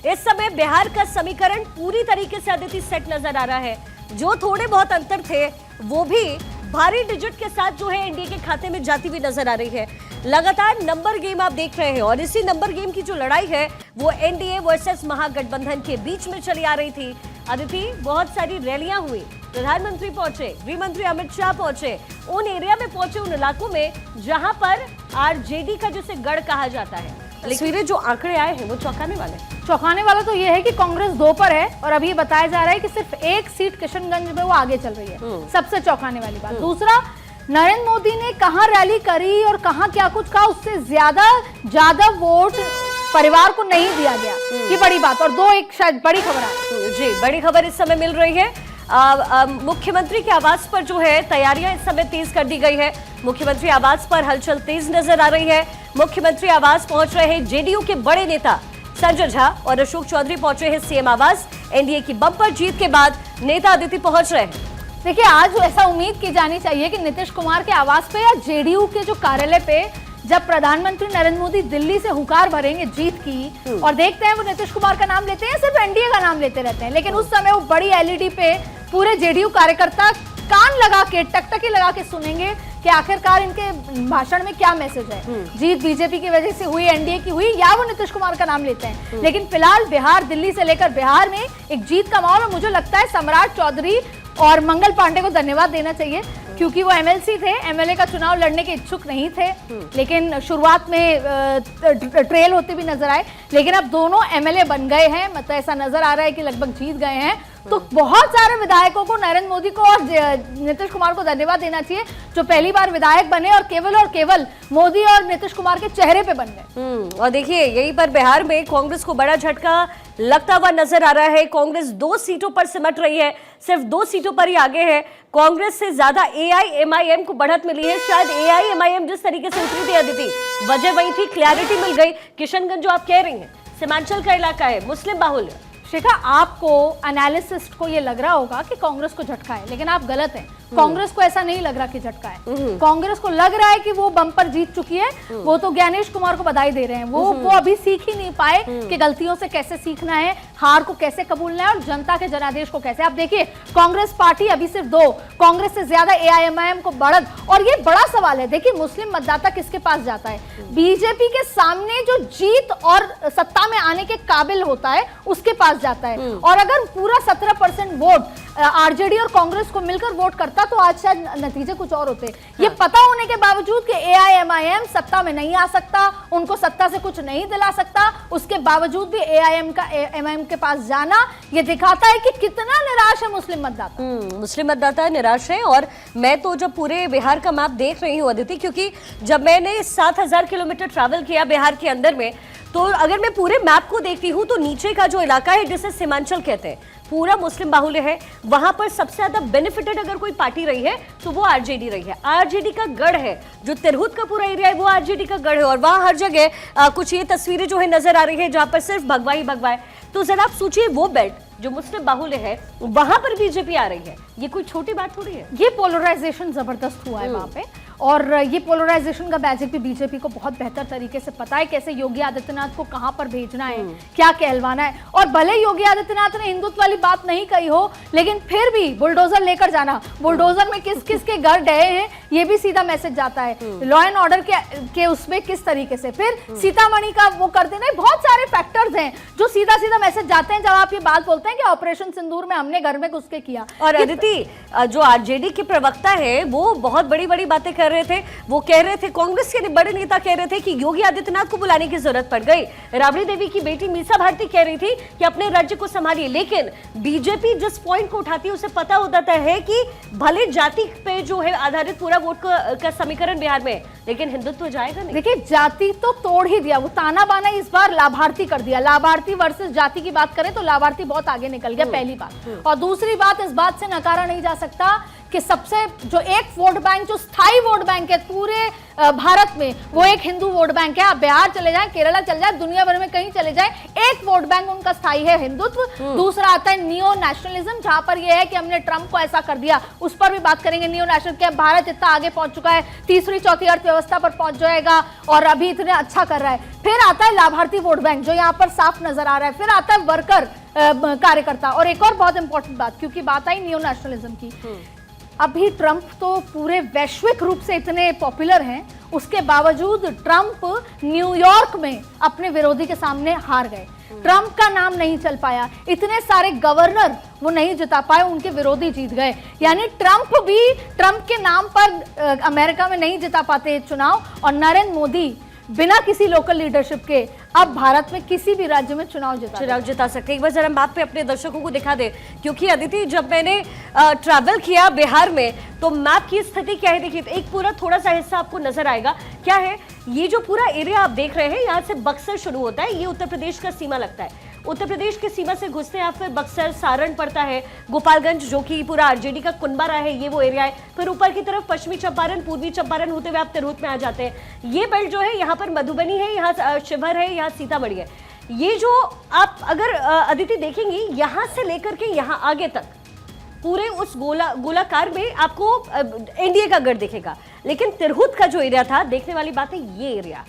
इस समय बिहार का समीकरण पूरी तरीके से अदिति सेट नजर आ रहा है। जो थोड़े बहुत अंतर थे वो भी भारी डिजिट के साथ जो है एनडीए के खाते में जाती हुई नजर आ रही है। लगातार नंबर गेम आप देख रहे हैं और इसी नंबर गेम की जो लड़ाई है वो एनडीए वर्सेस महागठबंधन के बीच में चली आ रही थी। अदिति, बहुत सारी रैलियां हुई, प्रधानमंत्री पहुंचे, गृह मंत्री अमित शाह पहुंचे, उन एरिया में पहुंचे, उन इलाकों में जहां पर आरजेडी का जिसे गढ़ कहा जाता है। तस्वीरें जो आंकड़े आए हैं वो चौंकाने वाले। चौंकाने वाला तो ये है कि कांग्रेस 2 पर है और अभी बताया जा रहा है कि सिर्फ एक सीट किशनगंज में वो आगे चल रही है। सबसे चौंकाने वाली बात। दूसरा, नरेंद्र मोदी ने कहां रैली करी और कहां क्या कुछ कहा, उससे ज्यादा वोट परिवार को नहीं दिया गया। ये बड़ी बात। और एक शायद बड़ी खबर है जी, बड़ी खबर इस समय मिल रही है। मुख्यमंत्री के आवास पर जो है तैयारियां इस समय तेज कर दी गई है। मुख्यमंत्री आवास पर हलचल तेज नजर आ रही है। मुख्यमंत्री आवास पहुंच रहे हैं जेडीयू के बड़े नेता संजय झा और अशोक चौधरी पहुंचे हैं सीएम आवास। एनडीए की बम्पर जीत के बाद नेता अदिति पहुंच रहे हैं। देखिए, आज ऐसा उम्मीद की जानी चाहिए कि नीतीश कुमार के आवास पे या जेडीयू के जो कार्यालय पे जब प्रधानमंत्री नरेंद्र मोदी दिल्ली से हुंकार भरेंगे जीत की और देखते हैं वो नीतीश कुमार का नाम लेते हैं, सिर्फ एनडीए का नाम लेते रहते हैं, लेकिन उस समय वो बड़ी एलईडी पे पूरे जेडीयू कार्यकर्ता कान लगा के टकटकी लगा के सुनेंगे कि आखिरकार इनके भाषण में क्या मैसेज है। जीत बीजेपी की वजह से हुई, एनडीए की हुई, या वो नीतीश कुमार का नाम लेते हैं। लेकिन फिलहाल बिहार, दिल्ली से लेकर बिहार में एक जीत का माहौल। और मुझे लगता है सम्राट चौधरी और मंगल पांडे को धन्यवाद देना चाहिए क्योंकि वो एमएलसी थे, एमएलए का चुनाव लड़ने के इच्छुक नहीं थे, लेकिन शुरुआत में ट्रेल होते भी नजर आए, लेकिन अब दोनों एमएलए बन गए हैं। मतलब ऐसा नजर आ रहा है कि लगभग जीत गए हैं। तो बहुत सारे विधायकों को, नरेंद्र मोदी को और नीतीश कुमार को धन्यवाद देना चाहिए जो पहली बार विधायक बने और केवल मोदी और नीतीश कुमार के चेहरे पे बन गए। और देखिए, यहीं पर बिहार में कांग्रेस को बड़ा झटका लगता हुआ नजर आ रहा है। कांग्रेस 2 सीटों पर सिमट रही है, सिर्फ 2 सीटों पर ही आगे है। कांग्रेस से ज्यादा एआईएमआईएम को बढ़त मिली है। शायद एआईएमआईएम जिस तरीके से उतरी थी अदिति, वजह वही थी, क्लैरिटी मिल गई। किशनगंज जो आप कह रही हैं सीमांचल का इलाका है, मुस्लिम बाहुल्य। शिखा, आपको एनालिसिस्ट को ये लग रहा होगा कि कांग्रेस को झटका है, लेकिन आप गलत हैं। कांग्रेस को ऐसा नहीं लग रहा कि झटका है। कांग्रेस को लग रहा है कि वो बम पर जीत चुकी है। वो तो ज्ञानेश कुमार को बधाई दे रहे हैं। वो अभी सीख ही नहीं पाए कि गलतियों से कैसे सीखना है, हार को कैसे कबूलना है और जनता के जनादेश को कैसे। आप देखिए, कांग्रेस पार्टी अभी सिर्फ 2, कांग्रेस से ज्यादा एआईएमआईएम को बढ़त। और ये बड़ा सवाल है। देखिए, मुस्लिम मतदाता किसके पास जाता है? बीजेपी के सामने जो जीत और सत्ता में आने के काबिल होता है उसके पास जाता है। और अगर पूरा 17% वोट आरजेडी और कांग्रेस को मिलकर वोट करता तो आज शायद नतीजे कुछ और होते। ये पता होने के बावजूद कि एआईएमआईएम सत्ता में नहीं आ सकता, उनको सत्ता से कुछ नहीं दिला सकता, उसके बावजूद भी एआईएमआईएम के पास जाना ये दिखाता है कि कितना निराश है मुस्लिम मतदाता। मुस्लिम मतदाता निराश है। और मैं तो जब पूरे बिहार का मैप देख रही हूँ अदिति, क्योंकि जब मैंने 7000 किलोमीटर ट्रैवल किया बिहार के अंदर में, तो अगर मैं पूरे मैप को देखती हूँ तो नीचे का जो इलाका है जिसे सीमांचल कहते हैं, पूरा मुस्लिम बाहुल्य है। वहां पर सबसे ज्यादा बेनिफिटेड अगर कोई पार्टी रही है तो वो आरजेडी रही है। आरजेडी का गढ़ है, जो तिरहुत का पूरा एरिया है वो आरजेडी का गढ़ है। और वहां हर जगह कुछ ये तस्वीरें जो है नजर आ रही है जहां पर सिर्फ भगवा ही भगवा है। तो जरा आप सोचिए, वो बेल्ट जो मुस्लिम बाहुल्य है वहां पर बीजेपी आ रही है, ये कोई छोटी बात थोड़ी है। ये पोलराइजेशन जबरदस्त हुआ है वहां पे। और ये पोलराइजेशन का मैजिक भी बीजेपी को बहुत बेहतर तरीके से पता है, कैसे योगी आदित्यनाथ को कहां पर भेजना है, क्या कहलवाना है। और भले योगी आदित्यनाथ ने हिंदुत्व वाली बात नहीं कही हो, लेकिन फिर भी बुलडोजर लेकर जाना, बुलडोजर में किस किस के घर डहे हैं, ये भी सीधा मैसेज जाता है। लॉ एंड ऑर्डर के उसमें किस तरीके से फिर सीतामढ़ी का वो कर देना, बहुत सारे फैक्टर्स हैं जो सीधा मैसेज जाते हैं जब आप ये बात बोलते हैं कि ऑपरेशन सिंदूर में हमने घर में घुस के किया। और अदिति, जो आरजेडी के प्रवक्ता है वो बहुत बड़ी बड़ी बातें कर रहे थे। वो कह रहे थे, कांग्रेस के बड़े नेता कह रहे थे कि योगी आदित्यनाथ को बुलाने की जरूरत पड़ गई। राबड़ी देवी की बेटी मीसा भारती कह रही थी कि अपने राज्य को संभालिए। लेकिन बीजेपी जिस पॉइंट को उठाती है उसे पता होता है कि भले जाति पे जो है आधारित पूरा वोट का समीकरण बिहार में, लेकिन हिंदुत्व जाएगा नहीं। देखिए, जाति तो तोड़ ही दिया, वो ताना बाना इस बार लाभार्थी कर दिया। लाभार्थी वर्सेस जाति की बात करें तो लाभार्थी बहुत आगे निकल गया, पहली बात। और दूसरी बात, इस बात से नकारा नहीं जा सकता कि सबसे जो एक वोट बैंक, जो स्थायी वोट बैंक है पूरे भारत में, वो एक हिंदू वोट बैंक है। आप बिहार चले जाएं, केरला चले जाएं, दुनिया भर में कहीं चले जाएं, एक वोट बैंक उनका स्थायी है हिंदुत्व। दूसरा आता है नियो नेशनलिज्म, जहां पर यह है कि हमने ट्रंप को ऐसा कर दिया, उस पर भी बात करेंगे। नियो नेशनल क्या, भारत इतना आगे पहुंच चुका है, तीसरी चौथी अर्थव्यवस्था पर पहुंच जाएगा और अभी इतने अच्छा कर रहा है। फिर आता है लाभार्थी वोट बैंक, जो यहाँ पर साफ नजर आ रहा है। फिर आता है वर्कर कार्यकर्ता, और एक और बहुत इंपॉर्टेंट बात, क्योंकि बात आई नियो नेशनलिज्म की, अभी ट्रंप तो पूरे वैश्विक रूप से इतने पॉपुलर हैं, उसके बावजूद ट्रंप न्यूयॉर्क में अपने विरोधी के सामने हार गए। ट्रंप का नाम नहीं चल पाया, इतने सारे गवर्नर वो नहीं जिता पाए, उनके विरोधी जीत गए। यानी ट्रंप भी ट्रंप के नाम पर अमेरिका में नहीं जिता पाते चुनाव, और नरेंद्र मोदी बिना किसी लोकल लीडरशिप के अब भारत में किसी भी राज्य में चुनाव जिता सकते। एक बार जरा मैप पे अपने दर्शकों को दिखा दे, क्योंकि अदिति जब मैंने ट्रैवल किया बिहार में तो मैप की स्थिति क्या है देखिए, एक पूरा थोड़ा सा हिस्सा आपको नजर आएगा। क्या है ये जो पूरा एरिया आप देख रहे हैं, यहाँ से बक्सर शुरू होता है, ये उत्तर प्रदेश का सीमा लगता है। उत्तर प्रदेश की सीमा से घुसते हैं, फिर बक्सर, सारण पड़ता है, गोपालगंज जो कि पूरा आरजेडी का कुनबा रहा है, ये वो एरिया है। फिर ऊपर की तरफ पश्चिमी चंपारण, पूर्वी चंपारण होते हुए आप तिरहुत में आ जाते हैं। ये बेल्ट जो है, यहाँ पर मधुबनी है, यहाँ शिवहर है, यहाँ सीतामढ़ी है। ये जो आप अगर अदिति देखेंगी, यहाँ से लेकर के यहाँ आगे तक पूरे उस गोलाकार में आपको एनडीए का गढ़ दिखेगा। लेकिन तिरहुत का जो एरिया था, देखने वाली बात है ये एरिया,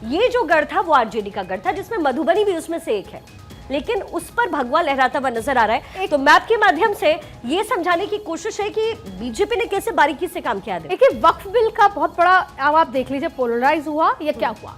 ये जो गढ़ था वो आरजेडी का गढ़ था, जिसमें मधुबनी भी उसमें से एक है, लेकिन उस पर भगवा लहराता हुआ नजर आ रहा है। तो मैप के माध्यम से ये समझाने की कोशिश है कि बीजेपी ने कैसे बारीकी से काम किया। देखिए वक्फ बिल का बहुत बड़ा, अब आप देख लीजिए पोलराइज हुआ या क्या हुआ।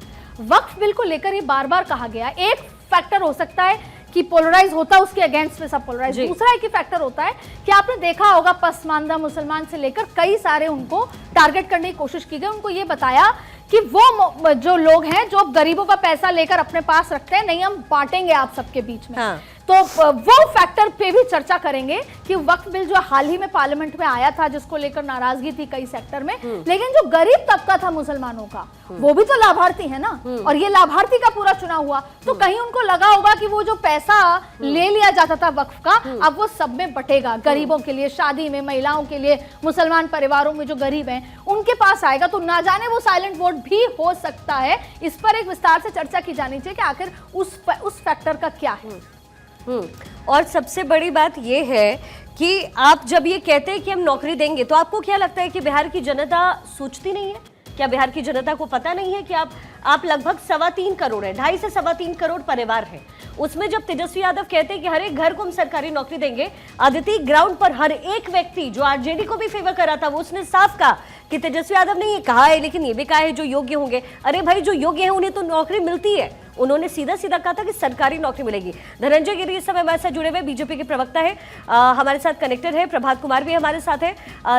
वक्फ बिल को लेकर ये बार बार कहा गया, एक फैक्टर हो सकता है कि पोलराइज होता है, उसके अगेंस्ट में सब पोलराइज। दूसरा एक ही फैक्टर होता है कि आपने देखा होगा पसमानदा मुसलमान से लेकर कई सारे उनको टारगेट करने की कोशिश की गई। उनको ये बताया कि वो जो लोग हैं जो गरीबों का पैसा लेकर अपने पास रखते हैं, नहीं हम बांटेंगे आप सबके बीच में। हाँ। तो वो फैक्टर पे भी चर्चा करेंगे कि वक्फ बिल जो हाल ही में पार्लियामेंट में आया था, जिसको लेकर नाराजगी थी कई सेक्टर में, लेकिन जो गरीब तबका था मुसलमानों का, वो भी तो लाभार्थी है ना, और ये लाभार्थी का पूरा चुनाव हुआ। तो कहीं उनको लगा होगा कि वो जो पैसा ले लिया जाता था वक्फ का, अब वो सब में बटेगा, गरीबों के लिए, शादी में, महिलाओं के लिए, मुसलमान परिवारों में जो गरीब हैं उनके पास आएगा। तो ना जाने वो साइलेंट वोट भी हो सकता है। इस पर एक विस्तार से चर्चा की जानी चाहिए कि आखिर उस फैक्टर का क्या है। और सबसे बड़ी बात यह है कि आप जब ये कहते हैं कि हम नौकरी देंगे, तो आपको क्या लगता है कि बिहार की जनता सोचती नहीं है? क्या बिहार की जनता को पता नहीं है कि आप लगभग 3.25 करोड़ है, 2.5 से 3.25 करोड़ परिवार है, उसमें जब तेजस्वी यादव कहते हैं कि हर एक घर को हम सरकारी नौकरी देंगे, आदित्य ग्राउंड पर हर एक व्यक्ति जो आरजेडी को भी फेवर कर रहा था, वो उसने साफ कहा कि तेजस्वी यादव ने ये कहा है, लेकिन ये भी कहा है जो योग्य होंगे। अरे भाई, जो योग्य है उन्हें तो नौकरी मिलती है। उन्होंने सीधा सीधा कहा था कि सरकारी नौकरी मिलेगी। धनंजय गिरी इस समय हमारे साथ जुड़े हुए बीजेपी के प्रवक्ता है, हमारे साथ कनेक्टेड है, प्रभात कुमार भी हमारे साथ है,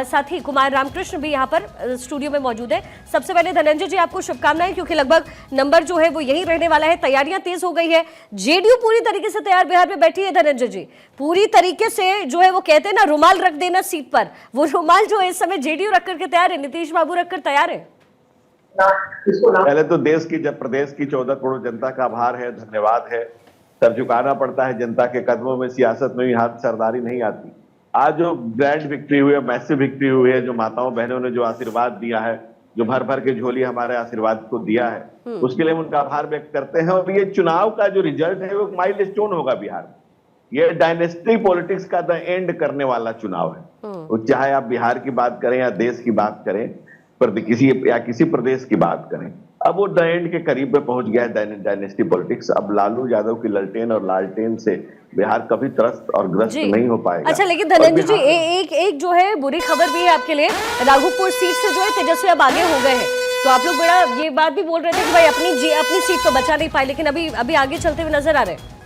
साथ ही कुमार रामकृष्ण भी यहाँ पर स्टूडियो में मौजूद है। सबसे पहले धनंजय जी, आपको शुभकामनाएं, क्योंकि लगभग नंबर जो है वो यही रहने वाला है, तैयारियां तेज हो गई है, जेडीयू पूरी तरीके से तैयार बिहार में बैठी है। धनंजय जी, पूरी तरीके से जो है वो कहते हैं ना, रुमाल रख देना सीट पर, वो रुमाल जो है इस समय जेडीयू रख करके तैयार है, नीतीश बाबू रखकर तैयार है। पहले तो देश की, जब प्रदेश की 14 करोड़ जनता का आभार है, धन्यवाद है। सर झुकाना पड़ता है जनता के कदमों में, सियासत में भी हाथ सरदारी नहीं आती। आज जो ग्रैंड विक्ट्री हुई है, मैसिव विक्ट्री हुई है, जो माताओं बहनों ने जो आशीर्वाद दिया है, जो भर भर के झोली हमारे आशीर्वाद को दिया है, उसके लिए हम उनका आभार व्यक्त करते हैं। और ये चुनाव का जो रिजल्ट है वो माइलस्टोन होगा बिहार में। ये डायनेस्टी पॉलिटिक्स का द एंड करने वाला चुनाव है। चाहे आप बिहार की बात करें या देश की बात करें, किसी प्रदेश की बात करें, अब वो द एंड के करीब में पहुंच गया है डायनेस्टी पॉलिटिक्स। अब लालू यादव की ललटेन और लालटेन से बिहार कभी त्रस्त और ग्रस्त नहीं हो पाएगा। अच्छा, लेकिन धनंजय जी, एक जो है बुरी खबर भी है आपके लिए, राघोपुर सीट से जो है तेजस्वी अब आगे हो गए हैं। तो आप लोग बड़ा ये बात भी बोल रहे थे कि भाई अपनी सीट तो बचा नहीं पाए, लेकिन अभी आगे चलते हुए नजर आ रहे हैं।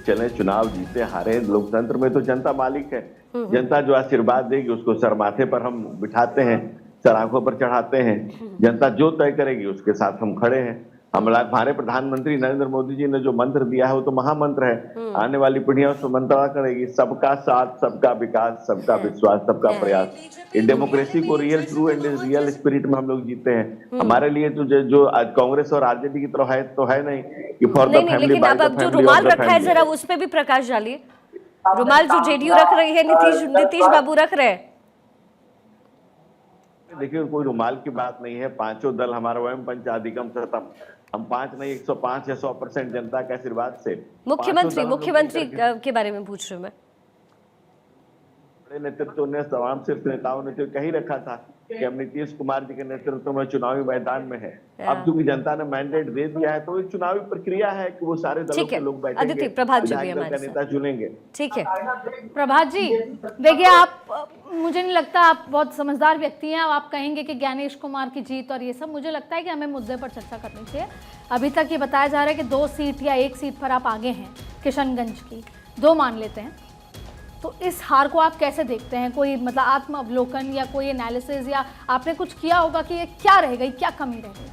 चले, चुनाव जीते हारे, लोकतंत्र में तो जनता मालिक है। जनता जो आशीर्वाद देगी उसको सर माथे पर हम बिठाते हैं, सर आंखों पर चढ़ाते हैं। जनता जो तय करेगी उसके साथ हम खड़े हैं। हमारे प्रधानमंत्री नरेंद्र मोदी जी ने जो मंत्र दिया है वो तो महामंत्र है। आने वाली पीढ़ियां उसको मंत्रणा करेगी, सबका साथ, सबका विकास, सबका विश्वास, सबका प्रयास। ये डेमोक्रेसी को real true and real spirit में हम लोग जीते हैं। हमारे लिए तो जो आज कांग्रेस और आरजेडी की तरह है तो है नहीं कि फॉर द फैमिली, जो रुमाल रखा है जरा उस पे भी प्रकाश डालिए। रुमाल जो जेडीयू रख रही है, नीतीश बाबू रख रहे हैं। देखिए, कोई रुमाल की बात नहीं है। पांचों दल हमारा वयम पंचाधिकम सतम, हम 5 नहीं 105 या 100% जनता के आशीर्वाद से। मुख्यमंत्री के बारे में पूछ रही हूँ मैं। बड़े नेतृत्व ने, तमाम सिर्फ नेताओं ने तो कह ही रखा था कि हम नीतीश कुमार जी के नेतृत्व में चुनावी मैदान में है। अब चूंकि जनता ने मैंडेट दे दिया है तो एक चुनावी प्रक्रिया है कि वो सारे दलों के लोग बैठेंगे, अदिति, प्रभात जी भी विधायक दल का नेता चुनेंगे। ठीक है प्रभात जी, देखिए आप, मुझे नहीं लगता, आप बहुत समझदार व्यक्ति हैं। आप कहेंगे कि ज्ञानेश कुमार की जीत और ये सब, मुझे लगता है कि हमें मुद्दे पर चर्चा करनी चाहिए। अभी तक ये बताया जा रहा है कि 2 सीट या 1 सीट पर आप आगे हैं, किशनगंज की 2 मान लेते हैं, तो इस हार को आप कैसे देखते हैं? कोई मतलब आत्म अवलोकन या कोई एनालिसिस, या आपने कुछ किया होगा कि ये क्या रहेगा, ये क्या कमी रहेगी?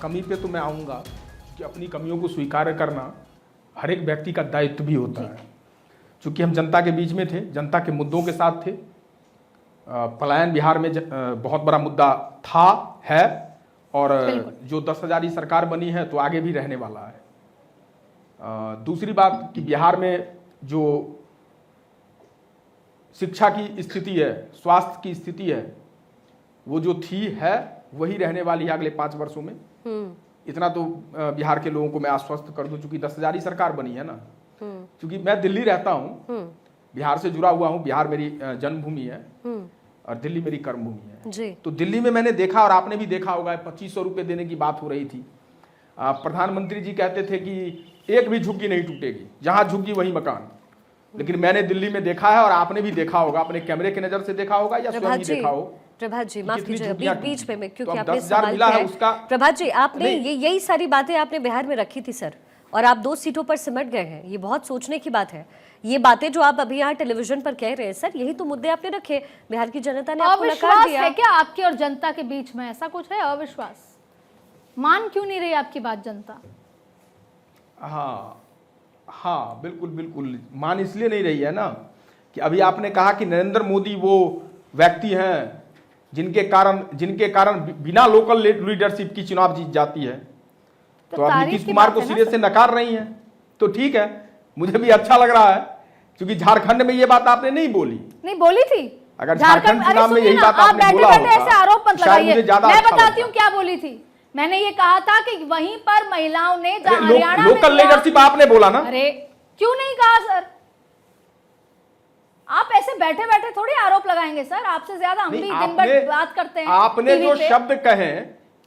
कमी पे तो मैं आऊँगा कि अपनी कमियों को स्वीकार करना हर एक व्यक्ति का दायित्व भी होता है। चूँकि हम जनता के बीच में थे, जनता के मुद्दों के साथ थे। पलायन बिहार में बहुत बड़ा मुद्दा था, है, और जो 10,000 सरकार बनी है तो आगे भी रहने वाला है। दूसरी बात कि बिहार में जो शिक्षा की स्थिति है, स्वास्थ्य की स्थिति है, वो जो थी है वही रहने वाली है अगले 5 वर्षों में। इतना तो बिहार के लोगों को मैं आश्वस्त कर दूं, चूंकि 10,000 सरकार बनी है ना। क्योंकि मैं दिल्ली रहता हूं, बिहार से जुड़ा हुआ हूं, बिहार मेरी जन्मभूमि है और दिल्ली मेरी कर्मभूमि है जी। तो दिल्ली में मैंने देखा, और आपने भी देखा होगा, 2500 रुपये देने की बात हो रही थी। प्रधानमंत्री जी कहते थे कि एक भी झुग्गी नहीं टूटेगी, जहां झुग्गी वहीं मकान। लेकिन मैंने दिल्ली में देखा है, और आपने भी देखा होगा, अपने कैमरे की नजर से देखा होगा या स्वयं ही देखा हो। प्रभात जी माफ कीजिए, बीच में क्योंकि तो आपने सवाल किया है। प्रभात जी, आपने यही सारी बातें आपने बिहार में रखी थी सर, और आप 2 सीटों पर सिमट गए हैं। ये बहुत सोचने की बात है। ये बातें जो आप अभी यहाँ टेलीविजन पर कह रहे हैं सर, यही तो मुद्दे आपने रखे। बिहार की जनता ने आपको नकार दिया है क्या आपकी और जनता के बीच में? ऐसा कुछ है अविश्वास? मान क्यों नहीं रही आपकी बात जनता? हाँ, बिल्कुल मान इसलिए नहीं रही है ना कि अभी आपने कहा कि नरेंद्र मोदी वो व्यक्ति हैं जिनके कारण बिना लोकल लीडरशिप की चुनाव जीत जाती है। तो अब नीतीश कुमार को सिरे से नकार रही हैं, तो ठीक है, मुझे भी अच्छा लग रहा है। क्योंकि झारखंड में ये बात आपने नहीं बोली थी। अगर झारखंड चुनाव में यही बात आपने बोला होता, ऐसे आरोप मत लगाइए। मैं बताती हूँ क्या बोली थी। मैंने ये कहा था कि वहीं पर महिलाओं ने हरियाणा में लोकल लीडरशिप आपने बोला ना। अरे क्यों नहीं कहा सर? आप ऐसे बैठे बैठे थोड़ी आरोप लगाएंगे सर, आपसे ज्यादा हम भी दिन भर बात करते हैं। आपने जो शब्द कहे,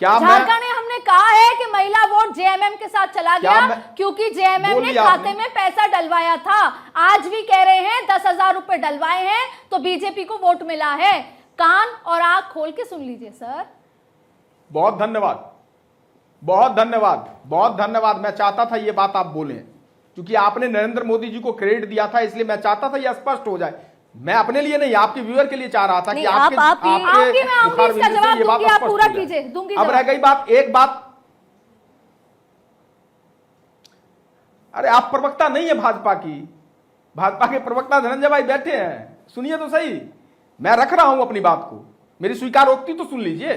क्या झारखंड में हमने कहा है कि महिला वोट जेएमएम के साथ चला गया क्योंकि जेएमएम ने खाते में पैसा डलवाया था। आज भी कह रहे हैं 10,000 रुपए डलवाए हैं तो बीजेपी को वोट मिला है। कान और आंख खोल के सुन लीजिए सर। बहुत धन्यवाद। मैं चाहता था ये बात आप बोलें, क्योंकि आपने नरेंद्र मोदी जी को क्रेडिट दिया था, इसलिए मैं चाहता था ये स्पष्ट हो जाए। मैं अपने लिए नहीं, आपके व्यूअर के लिए चाह रहा था कि इसका जवाब दूंगी, आप पूरा कीजिए। अब रह गई बात, एक बात, अरे आप प्रवक्ता नहीं है भाजपा के प्रवक्ता धनंजय भाई बैठे हैं, सुनिए तो सही। मैं रख रहा हूं अपनी बात को, मेरी स्वीकारोक्ति तो सुन लीजिए।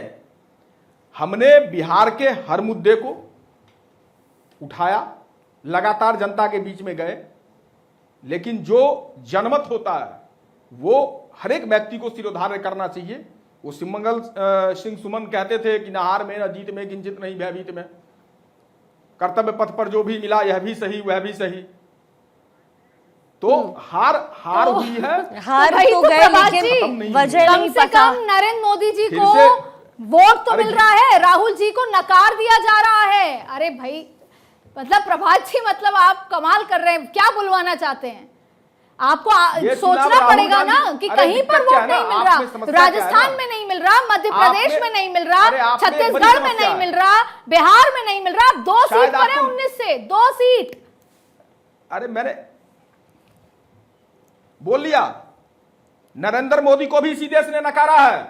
हमने बिहार के हर मुद्दे को उठाया, लगातार जनता के बीच में गए, लेकिन जो जनमत होता है वो हर एक व्यक्ति को सिरोधार्य करना चाहिए। वो सिमंगल सिंह सुमन कहते थे कि न हार में न जीत में किंचित नहीं भयभीत में, कर्तव्य पथ पर जो भी मिला यह भी सही वह भी सही। तो हार हुई है, हार तो गए, लेकिन वजह नहीं पता। कम से कम नरेंद्र मोदी जी को वोट तो मिल रहा है, राहुल जी को नकार दिया जा रहा है। अरे भाई, मतलब प्रभात जी, मतलब आप कमाल कर रहे हैं। क्या बुलवाना चाहते हैं? आपको सोचना पड़ेगा ना कि कहीं पर वोट नहीं मिल रहा, राजस्थान में नहीं मिल रहा, मध्य प्रदेश में नहीं मिल रहा, छत्तीसगढ़ में नहीं मिल रहा, बिहार में नहीं मिल रहा। 2 सीट पर है 19 से 2 सीट। अरे मैंने बोल लिया, नरेंद्र मोदी को भी इसी देश ने नकारा है।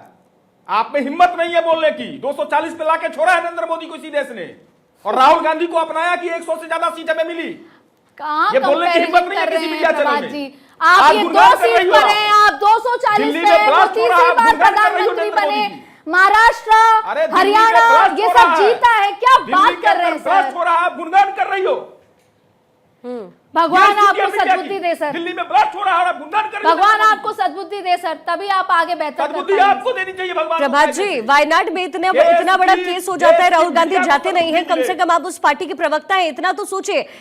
आप में हिम्मत नहीं है बोलने की। 240 पे लाके छोड़ा है नरेंद्र मोदी को इसी देश ने, और राहुल गांधी को अपनाया कि 100 से ज्यादा सीट हमें मिली। ये बोलने की हिम्मत नहीं है किसी मीडिया चैनल में। आप ये 2 सीट पर हैं, आप 240 पे 30 बार प्रधानमंत्री बने, महाराष्ट्र, अरे दिल्ली हरियाणा में भ्रष्ट ये हो सब रहा है। जीता है, क्या दिल्ली बात के कर रहे हैं अंदर भ्रष्ट सर। हो रहा है, आप गुणगान कर रही हो। भगवान ये स्थिति आपको अभी क्या सद्बुद्धि की? दे सर, दिल्ली में भ्रष्ट हो रहा है, आप गुणगान कर रही हो। भगवान आपको सद्बुद्धि दे सर, तभी आप आगे बेहतर कर सद्बुद्धि पाएंगे। आपको देनी चाहिए भगवान। प्रभात जी, वायनाड में इतना बड़ा केस हो जाता है, राहुल गांधी जाते नहीं है, कम से कम आप उस पार्टी के प्रवक्ता हैं, इतना तो सोचिए।